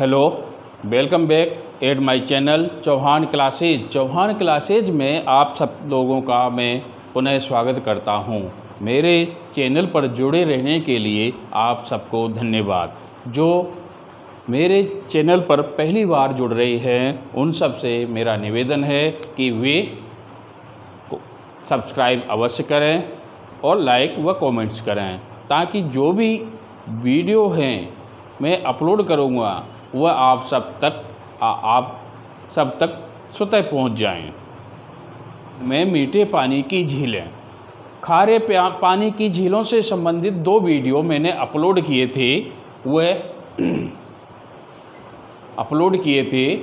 Hello, welcome back at my channel Chauhan classes. Chauhan classes में आप सब लोगों का मैं पुनः स्वागत करता हूं। मेरे चैनल पर जुड़े रहने के लिए आप सबको धन्यवाद। जो मेरे चैनल पर पहली बार जुड़ रहे हैं उन सब से मेरा निवेदन है कि वे सब्सक्राइब अवश्य करें और लाइक व कमेंट्स करें, ताकि जो भी वीडियो हैं मैं अपलोड करूँगा वह आप सब तक स्वतः पहुँच जाएं। मैं मीठे पानी की झीलें, खारे पानी की झीलों से संबंधित 2 वीडियो मैंने अपलोड किए थे,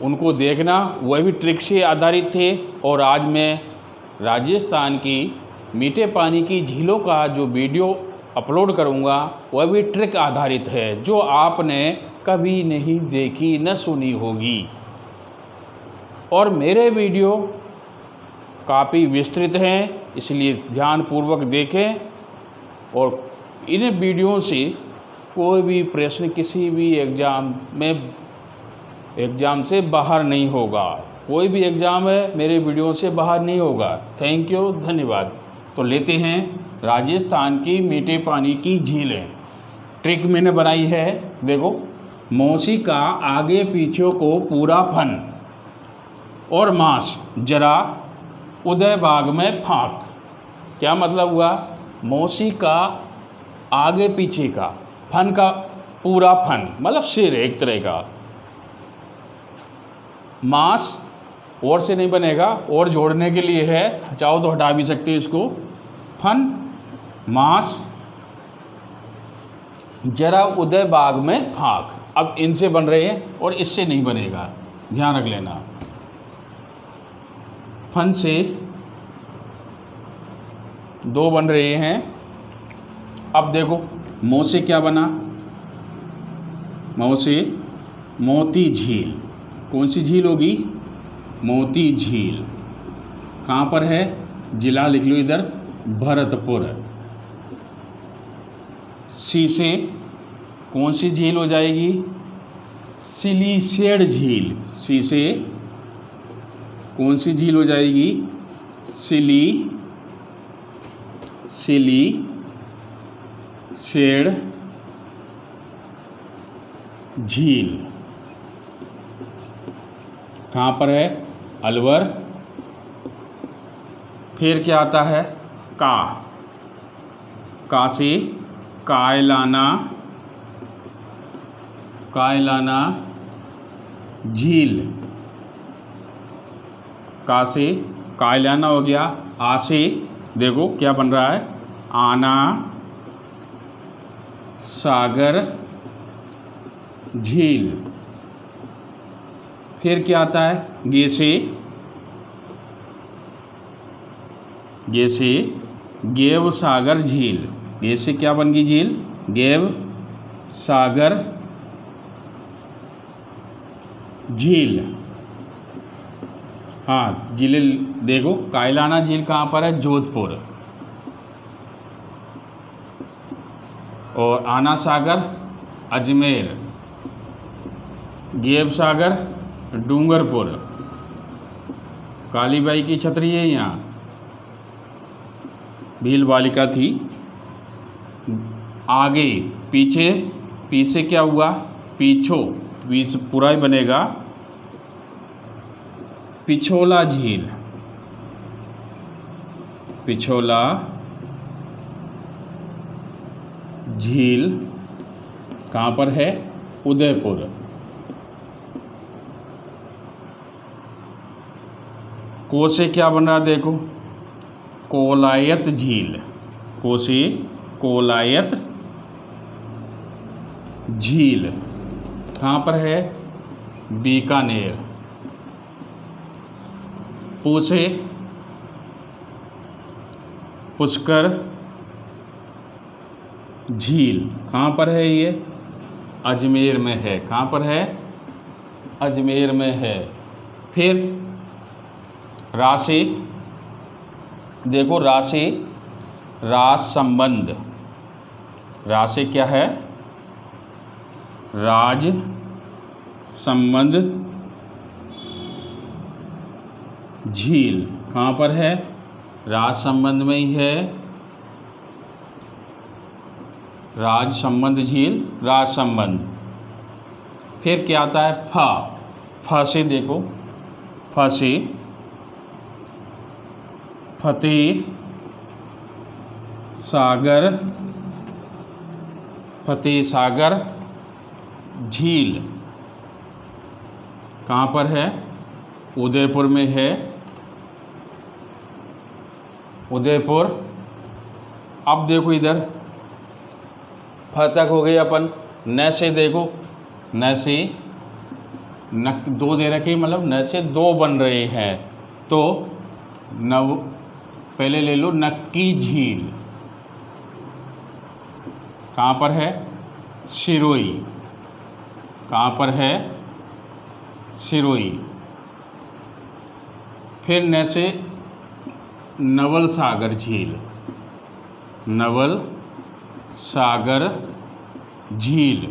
उनको देखना। वह भी ट्रिक से आधारित थे। और आज मैं राजस्थान की मीठे पानी की झीलों का जो वीडियो अपलोड करूंगा वह भी ट्रिक आधारित है, जो आपने कभी नहीं देखी न सुनी होगी। और मेरे वीडियो काफ़ी विस्तृत हैं, इसलिए ध्यानपूर्वक देखें। और इन वीडियो से कोई भी प्रश्न किसी भी एग्ज़ाम से बाहर नहीं होगा। कोई भी एग्ज़ाम है मेरे वीडियो से बाहर नहीं होगा। थैंक यू, धन्यवाद। तो लेते हैं राजस्थान की मीठे पानी की झीलें। ट्रिक मैंने बनाई है, देखो। मौसी का आगे पीछे को पूरा फन और मांस जरा उदय बाग में फाँक। क्या मतलब हुआ? मौसी का आगे पीछे का, फन का पूरा फन मतलब सिर एक तरह का, मांस और से नहीं बनेगा, और जोड़ने के लिए है, चाहो तो हटा भी सकते हो इसको। फन मांस जरा उदय बाग में फाँक। अब इनसे बन रहे हैं और इससे नहीं बनेगा, ध्यान रख लेना। फन से 2 बन रहे हैं। अब देखो मौ से क्या बना? मौ से मोती झील। कौन सी झील होगी? मोती झील। कहाँ पर है? जिला लिख लो इधर, भरतपुर। सी से कौन सी झील हो जाएगी? सिलीसेड झील। सी से कौन सी झील हो जाएगी? सिलीसेड झील। कहाँ पर है? अलवर। फिर क्या आता है? का से कायलाना झील। का से कायलाना हो गया। आ से देखो क्या बन रहा है? आना सागर झील। फिर क्या आता है? गे से गेव सागर झील। गे से क्या बन गई झील? गेव सागर झील। हाँ, झीलें देखो। कायलाना झील कहाँ पर है? जोधपुर। और आना सागर अजमेर। गेव सागर डूंगरपुर। कालीबाई की छतरी है यहाँ, भील बालिका थी। आगे पीछे क्या हुआ? पीछे पूरा ही बनेगा, पिछोला झील। पिछोला झील कहाँ पर है? उदयपुर। को से क्या बन रहा? देखो, कोलायत झील। को से कोलायत झील। कहाँ पर है? बीकानेर। पू से पुष्कर झील। कहाँ पर है ये? अजमेर में है। कहाँ पर है? अजमेर में है। फिर रा से देखो, रा से रास संबंध। रा से क्या है? राजसमंद झील कहाँ पर है? राजसमंद में ही है। राजसमंद झील, राजसमंद। फिर क्या आता है? फ से देखो, फ से फतेह सागर झील कहाँ पर है? उदयपुर में है। उदयपुर। अब देखो इधर फ तक हो गई अपन। न से देखो, न से नक दो दे रखे, मतलब न से दो बन रहे हैं, तो नव पहले ले लो। नक्की झील कहाँ पर है? सिरोही। कहाँ पर है? सिरोही। फिर न से नवल सागर झील, नवल सागर झील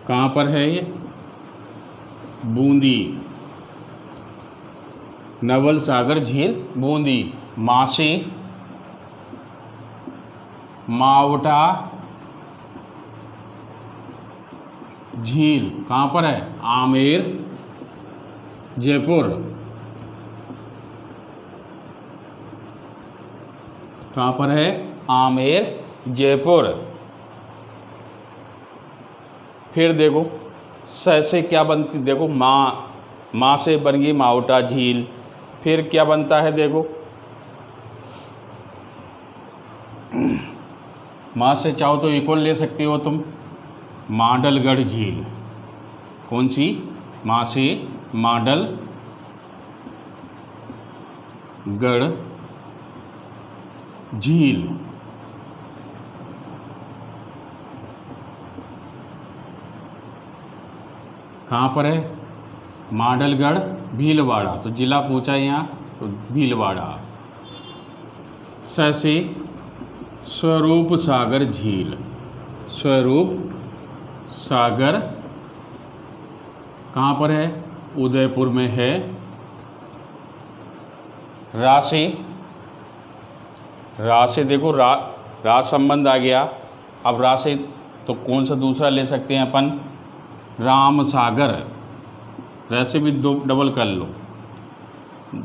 कहाँ पर है? ये बूंदी। नवल सागर झील बूंदी। माँ से मावटा झील कहाँ पर है? आमेर जयपुर। कहाँ पर है? आमेर जयपुर। फिर देखो स से क्या बनती, देखो माँ से बन गई मावटा झील। फिर क्या बनता है? देखो माँ से चाहो तो इक्वल ले सकते हो तुम। माडलगढ़ झील। कौन सी? माँ से माडलगढ़ झील। कहाँ पर है? माडलगढ़ भीलवाड़ा। तो जिला पूछा है यहाँ, तो भीलवाड़ा। स से स्वरूप सागर झील। स्वरूप सागर कहाँ पर है? उदयपुर में है। रा से देखो, रा संबंध आ गया। अब रा से तो कौन सा दूसरा ले सकते हैं अपन? राम सागर। वैसे भी दो डबल कर लो।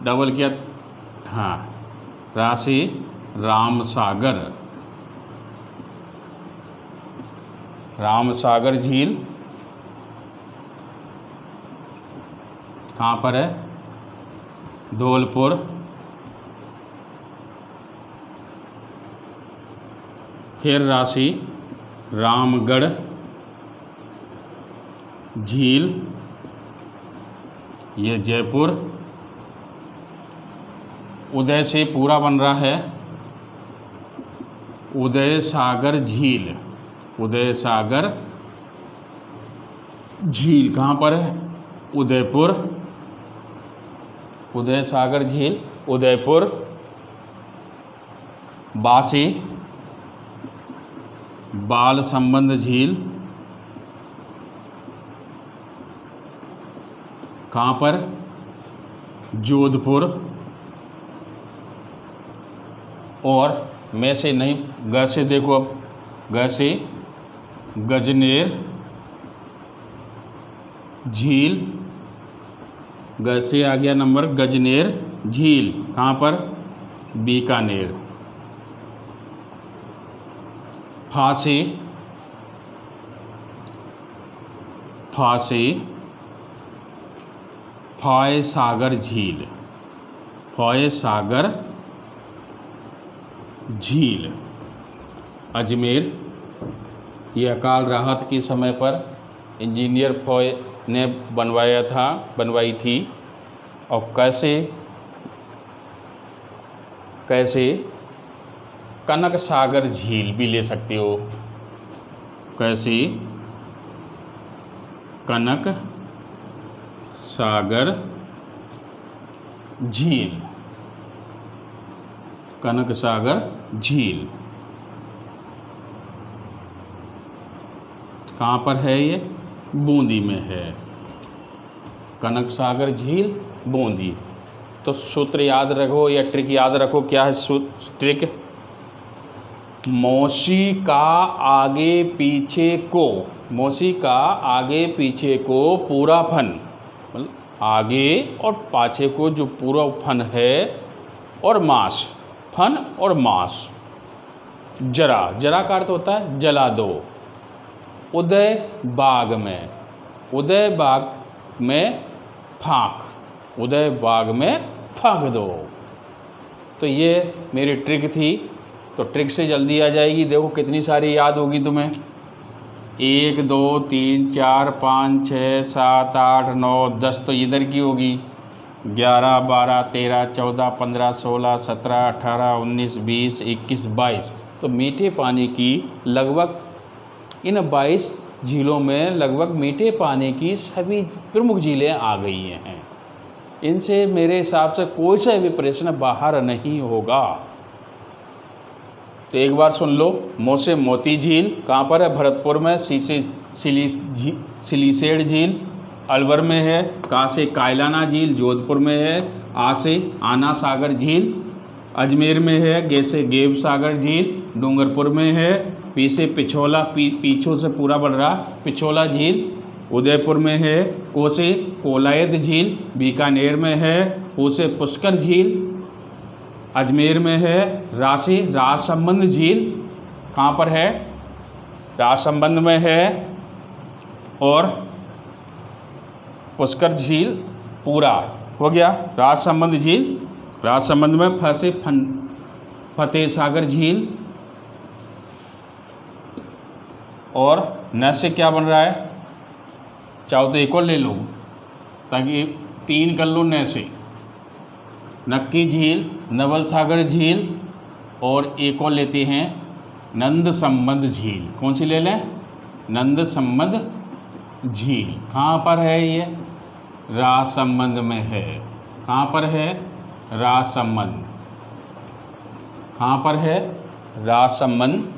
डबल किया, हाँ। रा से राम सागर। राम सागर झील कहाँ पर है? धौलपुर। फिर राशि रामगढ़ झील, ये जयपुर। उदय से पूरा बन रहा है उदय सागर झील। उदय सागर झील कहाँ पर है? उदयपुर। उदय सागर झील उदयपुर। बासी बाल संबंध झील कहाँ पर? जोधपुर। और में से नहीं, ग से देखो, अब ग से गजनेर झील। ग से आ गया नंबर गजनेर झील कहाँ पर? बीकानेर। फांसी फॉय सागर झील। फॉय सागर झील अजमेर। ये अकाल राहत के समय पर इंजीनियर फॉय ने बनवाई थी। और कैसे कनक सागर झील भी ले सकते हो। कैसे कनक सागर झील। कनक सागर झील। कहाँ पर है ये? बूंदी में है। कनक सागर झील बूंदी। तो सूत्र याद रखो या ट्रिक याद रखो। क्या है ट्रिक? मौसी का आगे पीछे को, मौसी का आगे पीछे को पूरा फन, मतलब आगे और पाछे को जो पूरा फन है, और मास, फन और मास। जरा, जरा का अर्थ होता है जला दो। उदय बाग में, उदय बाग में फाँक, उदय बाग में फाँक दो। तो ये मेरी ट्रिक थी। तो ट्रिक से जल्दी आ जाएगी। देखो कितनी सारी याद होगी तुम्हें। 1 2 3 4 5 6 7 8 9 10 तो इधर की होगी। 11 12 13 14 15 16 17 18 19 20 21 22। तो मीठे पानी की लगभग इन 22 झीलों में लगभग मीठे पानी की सभी प्रमुख झीलें आ गई हैं। इनसे मेरे हिसाब से कोई सा भी प्रश्न बाहर नहीं होगा। तो एक बार सुन लो। मोसे मोती झील कहाँ पर है? भरतपुर में। सी से सिलीसेड झील अलवर में है। का से कायलाना झील जोधपुर में है। आ से आना सागर झील अजमेर में है। गे से गेब सागर झील डूंगरपुर में है। पी से पिछोला, पीछों से पूरा बढ़ रहा, पिछोला झील उदयपुर में है। को से कोलायत झील बीकानेर में है। पू से पुष्कर झील अजमेर में है। रा से राजसंबंध झील कहाँ पर है? राजसंबंध में है। और पुष्कर झील पूरा हो गया। राजसंबंध झील, राजसंबंध में फ से फतेह सागर झील। और न से क्या बन रहा है? चाहो तो एक और ले लो ताकि 3 कर लो। न से नक्की झील, नवल सागर झील, और एक और लेते हैं नंद संबंध झील। कौन सी ले लें? नंद संबंध झील। कहाँ पर है ये? राजसंबंध में है। कहाँ पर है? राजसंबंध। कहाँ पर है? राजसंबंध।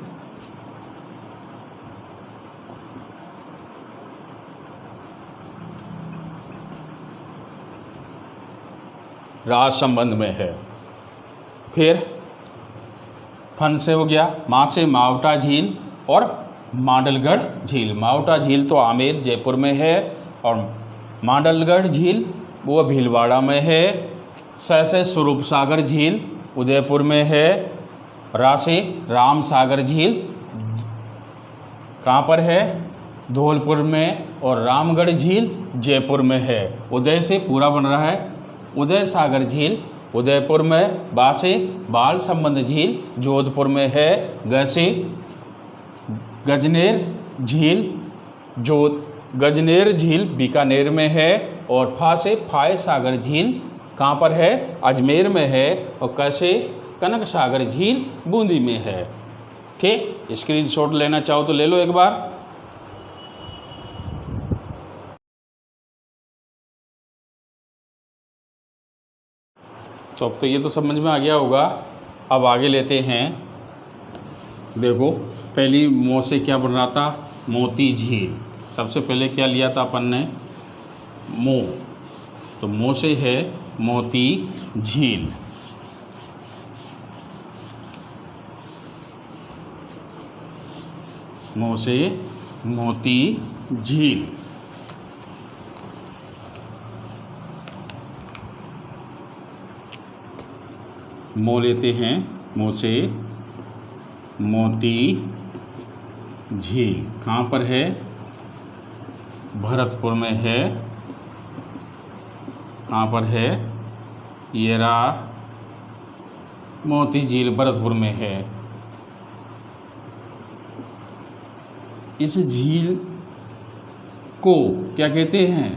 राजसंबंध में है। फिर फन से हो गया। माँ से मावटा झील और मांडलगढ़ झील। मावटा झील तो आमेर जयपुर में है, और मांडलगढ़ झील वो भीलवाड़ा में है। स से स्वरूप सागर झील उदयपुर में है। रा से राम सागर झील कहाँ पर है? धौलपुर में। और रामगढ़ झील जयपुर में है। उदय से पूरा बन रहा है। उदय सागर झील उदयपुर में। बा से बाल संबंध झील जोधपुर में है। ग से गजनेर झील गजनेर झील बीकानेर में है। और फा से फाय सागर झील कहाँ पर है? अजमेर में है। और क से कनक सागर झील बूंदी में है। ठीक, स्क्रीनशॉट लेना चाहो तो ले लो एक बार। तो अब तो ये तो समझ में आ गया होगा। अब आगे लेते हैं। देखो पहली मो से क्या बन रहा था? मोती झील। सबसे पहले क्या लिया था अपन ने? मो। तो मो से है मोती झील। मो से मोती झील। मो लेते हैं। मो से मोती झील कहाँ पर है? भरतपुर में है। कहाँ पर है? ये रहा मोती झील भरतपुर में है। इस झील को क्या कहते हैं?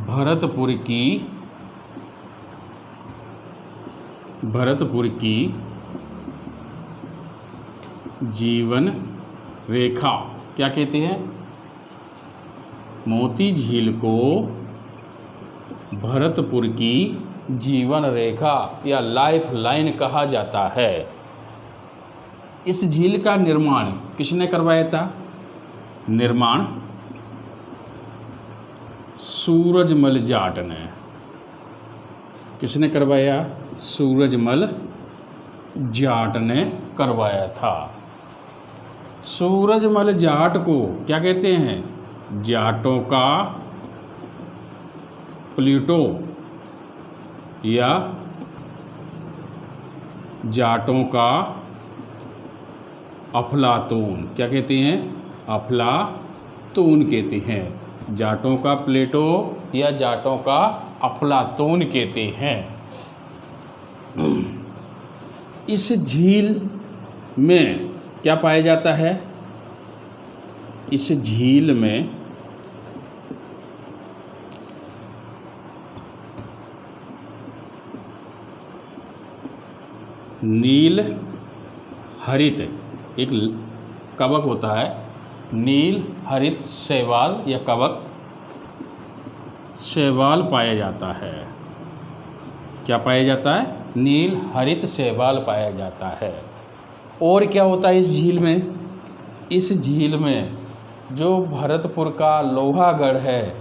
भरतपुर की जीवन रेखा क्या कहते हैं? मोती झील को भरतपुर की जीवन रेखा या लाइफ लाइन कहा जाता है। इस झील का निर्माण किसने करवाया था? निर्माण सूरजमल जाट ने। किसने करवाया? सूरजमल जाट ने करवाया था। सूरजमल जाट को क्या कहते हैं? जाटों का प्लेटो या जाटों का अफलातून। क्या कहते हैं? अफलातून कहते हैं। जाटों का प्लेटो या जाटों का अफलातून कहते हैं। इस झील में क्या पाया जाता है? इस झील में नील हरित एक कवक होता है, नील हरित शैवाल या कवक शैवाल पाया जाता है। क्या पाया जाता है? नील हरित शैवाल पाया जाता है। और क्या होता है इस झील में? इस झील में जो भरतपुर का लोहागढ़ है,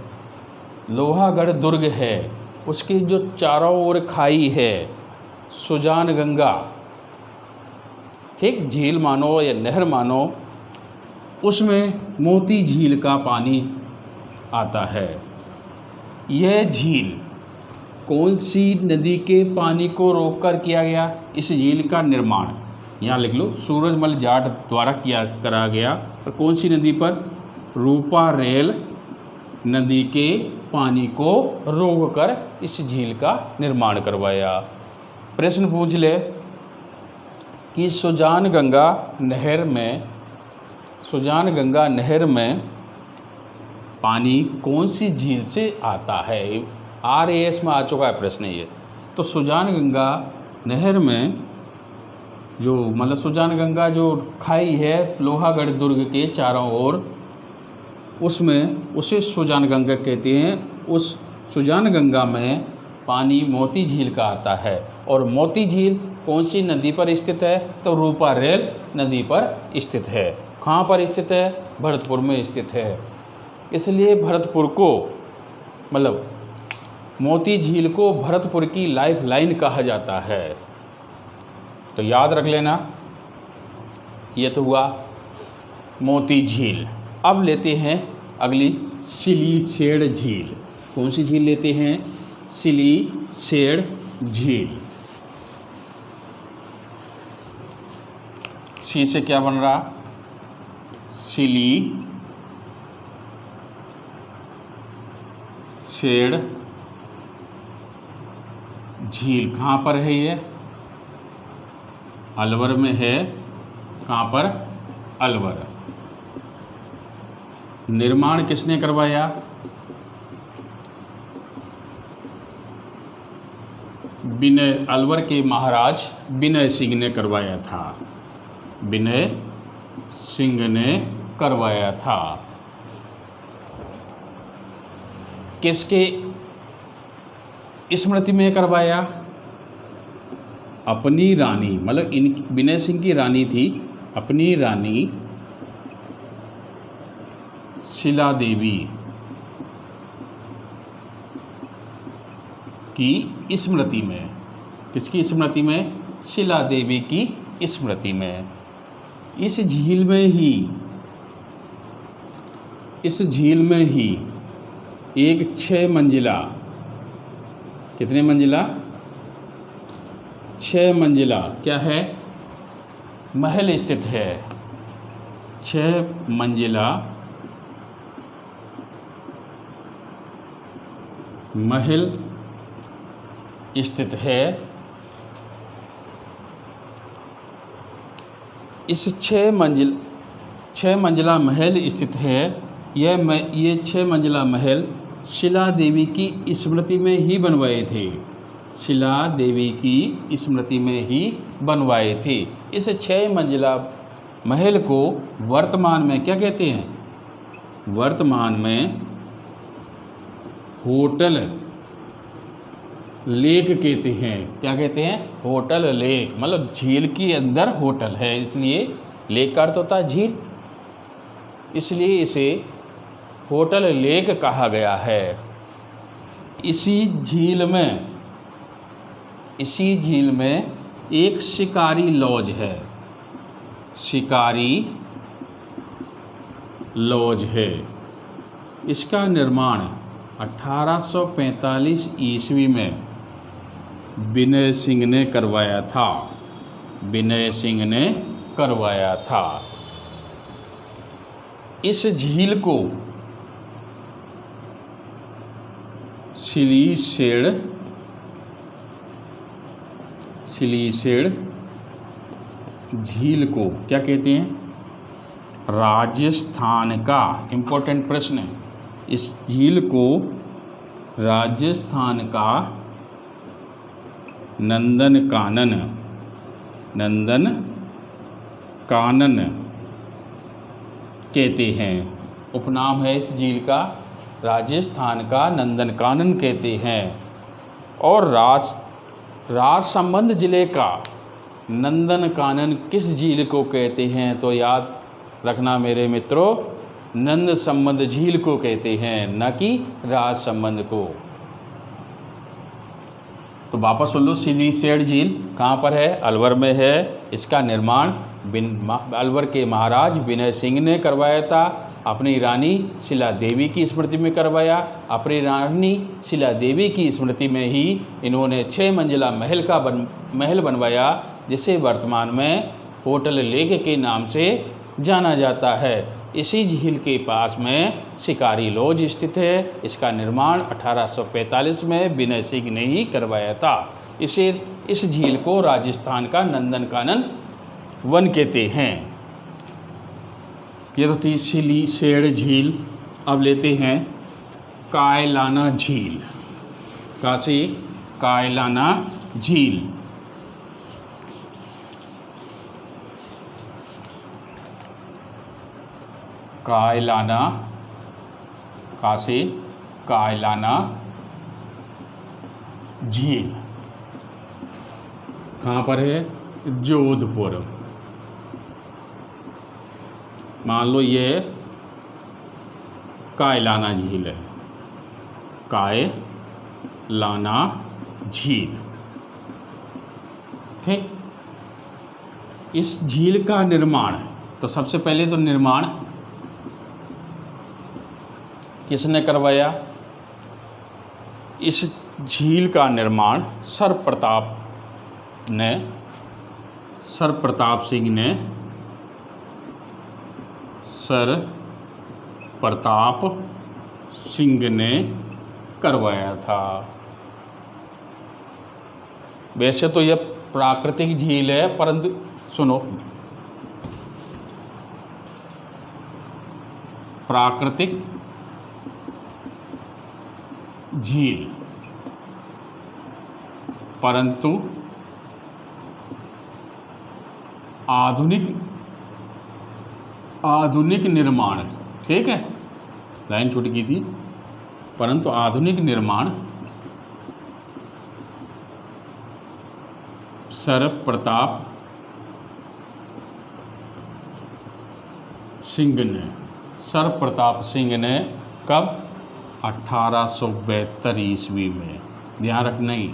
लोहागढ़ दुर्ग है, उसकी जो चारों ओर खाई है, सुजान गंगा, ठीक, झील मानो या नहर मानो, उसमें मोती झील का पानी आता है। यह झील कौन सी नदी के पानी को रोककर किया गया? इस झील का निर्माण यहाँ लिख लो, सूरजमल जाट द्वारा करा गया। और कौन सी नदी पर? रूपा रेल नदी के पानी को रोककर इस झील का निर्माण करवाया। प्रश्न पूछ ले कि सुजान गंगा नहर में पानी कौन सी झील से आता है? RAS में आ चुका है प्रश्न ये। तो सुजान गंगा नहर में जो मतलब सुजान गंगा जो खाई है लोहागढ़ दुर्ग के चारों ओर, उसमें उसे सुजान गंगा कहते हैं। उस सुजान गंगा में पानी मोती झील का आता है। और मोती झील कौन सी नदी पर स्थित है? तो रूपा रेल नदी पर स्थित है। कहाँ पर स्थित है? भरतपुर में स्थित है। इसलिए भरतपुर को मतलब मोती झील को भरतपुर की लाइफ लाइन कहा जाता है। तो याद रख लेना, ये तो हुआ मोती झील। अब लेते हैं अगली सिलीसेड़ झील। कौन सी झील लेते हैं? सिलीसेड़ झील। सी से क्या बन रहा? सिलीसेड़ झील। कहाँ पर है ये? अलवर में है। कहाँ पर? अलवर। निर्माण किसने करवाया? अलवर के महाराज विनय सिंह ने करवाया था। विनय सिंह ने करवाया था। किसके स्मृति में करवाया? अपनी रानी, मतलब इन विनय सिंह की रानी थी, अपनी रानी शिला देवी की स्मृति में। किसकी स्मृति में? शिला देवी की स्मृति में। इस झील में ही एक 6 मंजिला, कितने मंजिला? 6 मंजिला क्या है? महल स्थित है। 6 मंजिला महल स्थित है। इस 6 मंजिला महल स्थित है। ये 6 मंजिला महल शिला देवी की स्मृति में ही बनवाए थे। शिला देवी की स्मृति में ही बनवाए थे। इस 6 मंजिला महल को वर्तमान में क्या कहते हैं? वर्तमान में होटल लेक कहते हैं। क्या कहते हैं? Hotel lake. मतलब झील के अंदर होटल है, इसलिए लेक का अर्थ होता है झील। इसलिए इसे होटल लेक कहा गया है। इसी झील में एक शिकारी लॉज है, शिकारी लॉज है। इसका निर्माण 1845 ईस्वी में विनय सिंह ने करवाया था, विनय सिंह ने करवाया था। इस झील को सिलीसेड झील को क्या कहते हैं? राजस्थान का, इम्पोर्टेंट प्रश्न है, इस झील को राजस्थान का नंदनकानन कहते हैं। उपनाम है इस झील का, राजस्थान का नंदनकानन कहते हैं। और राजसमंद जिले का नंदनकानन किस झील को कहते हैं? तो याद रखना मेरे मित्रों, नंदसमंद झील को कहते हैं, न कि राजसमंद को। तो वापस सुन लो, सिलीसेड झील कहाँ पर है? अलवर में है। इसका निर्माण अलवर के महाराज विनय सिंह ने करवाया था। अपनी रानी शिला देवी की स्मृति में करवाया। अपनी रानी शिला देवी की स्मृति में ही इन्होंने 6 मंजिला महल बनवाया, जिसे वर्तमान में होटल लेक के नाम से जाना जाता है। इसी झील के पास में शिकारी लॉज स्थित है। इसका निर्माण 1845 में विनय सिंह ने ही करवाया था। इस झील को राजस्थान का नंदनकानन वन कहते हैं। ये तो थी सिलीसेड झील। अब लेते हैं कायलाना झील। काशी कायलाना झील। कायलाना, काशी कायलाना झील कहाँ पर है? जोधपुर। मान लो ये कायलाना झील है, कायलाना झील, ठीक। इस झील का निर्माण, तो सबसे पहले तो निर्माण किसने करवाया? इस झील का निर्माण सर प्रताप सिंह ने करवाया था। वैसे तो यह प्राकृतिक झील है, परंतु सुनो, प्राकृतिक झील, परंतु आधुनिक निर्माण, ठीक है, लाइन छूट गई थी, परंतु आधुनिक निर्माण सर प्रताप सिंह ने कब? 1872 ईस्वी में। ध्यान रखना ही।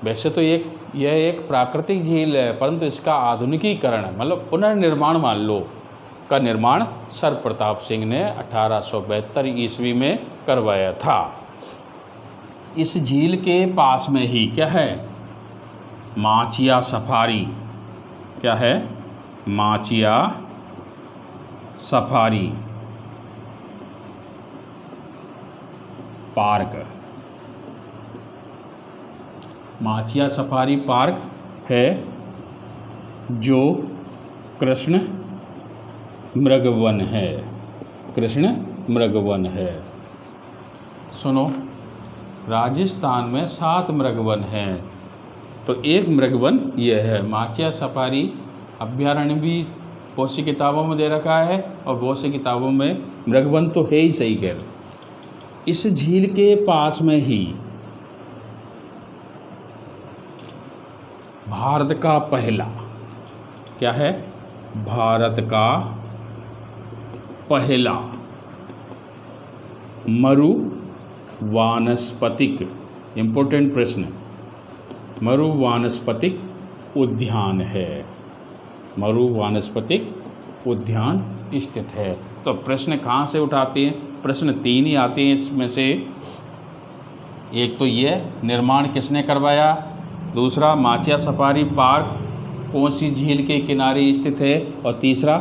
वैसे तो यह एक प्राकृतिक झील है, परंतु इसका आधुनिकीकरण, मतलब पुनर्निर्माण मान लो, का निर्माण सर प्रताप सिंह ने 1872 ईस्वी में करवाया था। इस झील के पास में ही क्या है? माचिया सफारी। क्या है? Machia safari park. Machia safari park है, जो कृष्ण मृगवन है, कृष्ण मृगवन है। सुनो, राजस्थान में 7 मृगवन हैं, तो एक मृगवन ये है। माचिया सफारी अभ्यारण्य भी बहुत सी किताबों में दे रखा है, और बहुत सी किताबों में मृगवन तो है ही, सही कह रहे। इस झील के पास में ही भारत का पहला, क्या है? भारत का पहला मरु वानस्पतिक, इम्पोर्टेंट प्रश्न, मरु वानस्पतिक उद्यान है, मरु वानस्पतिक उद्यान स्थित है। तो प्रश्न कहाँ से उठाते हैं? प्रश्न 3 ही आते हैं इसमें से। एक तो ये निर्माण किसने करवाया, दूसरा माचिया सफारी पार्क कौन सी झील के किनारे स्थित है, और तीसरा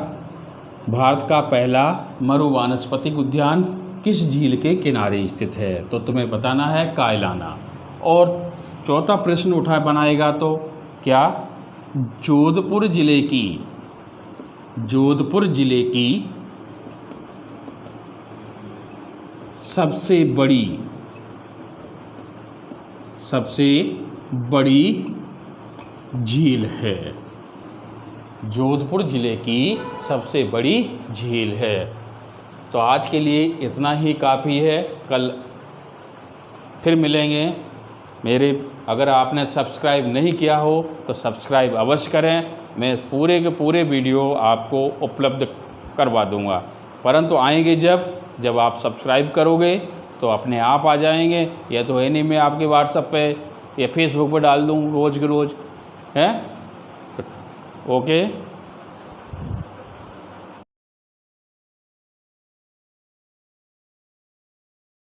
भारत का पहला मरु वानस्पतिक उद्यान किस झील के किनारे स्थित है। तो तुम्हें बताना है कायलाना। और चौथा प्रश्न बनाएगा तो क्या, जोधपुर जिले की सबसे बड़ी झील है, जोधपुर जिले की सबसे बड़ी झील है। तो आज के लिए इतना ही काफ़ी है, कल फिर मिलेंगे। अगर आपने सब्सक्राइब नहीं किया हो तो सब्सक्राइब अवश्य करें, मैं पूरे के पूरे वीडियो आपको उपलब्ध करवा दूंगा। परंतु आएंगे जब आप सब्सक्राइब करोगे तो अपने आप आ जाएंगे। या तो है नहीं, मैं आपके व्हाट्सएप पे या फेसबुक पे डाल दूँ रोज़ के रोज़, है। ओके।